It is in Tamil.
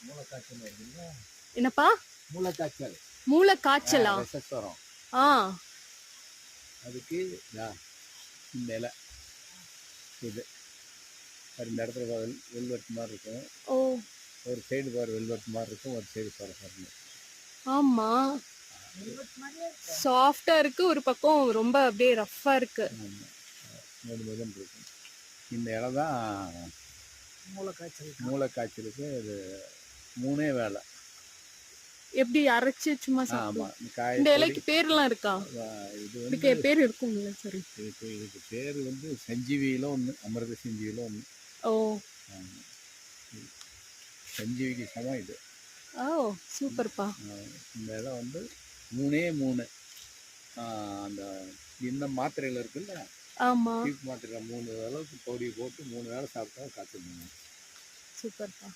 மூளைக்காய்ச்சல் வருதுல்ல, என்னப்பா? மூளைக்காய்ச்சல் மூளை காய்ச்சலா? ரெசஸ் வரும். ஆ. அதுக்கு இந்த இலை இது இந்த இடத்துல வெல்வெட் மாதிரி இருக்கும். ஓ. ஒரு சைடு பாரு வெல்வெட் மாதிரி இருக்கும், ஒரு சைடு பாரு. ஆமா, சாஃப்டா இருக்கு, ஒரு பக்கம் ரொம்ப அப்படியே ரஃப்பா இருக்கு. மெதுமெதுன்னு இருக்கும். இந்த இலை தான் மூளைக்காய்ச்சலுக்கு இது 3 வேலை. எப்படி அரைச்சு சும்மா சாப்பிடலாம்? ஆமாம். இந்த இலைக்கு பேர்லாம் இருக்கா? இது இதுக்கு பேர் இருக்கும்ல? சரி, இதுக்கு பேர் வந்து சஞ்சீவியில் ஒன்று, அமிர்த சஞ்சீவியில் ஒன்று. ஓ. சஞ்சீவிக்கு சமம் இது. ஓ, சூப்பர்ப்பா. இந்த இலை வந்து 3 அந்த இந்த மாத்திரையில் இருக்குல்ல, ஆமா, சீப் மாத்திரை 3 அளவுக்கு பொடி போட்டு 3 வேளை சாப்பிட்டா காய்ச்சல். சூப்பர்ப்பா.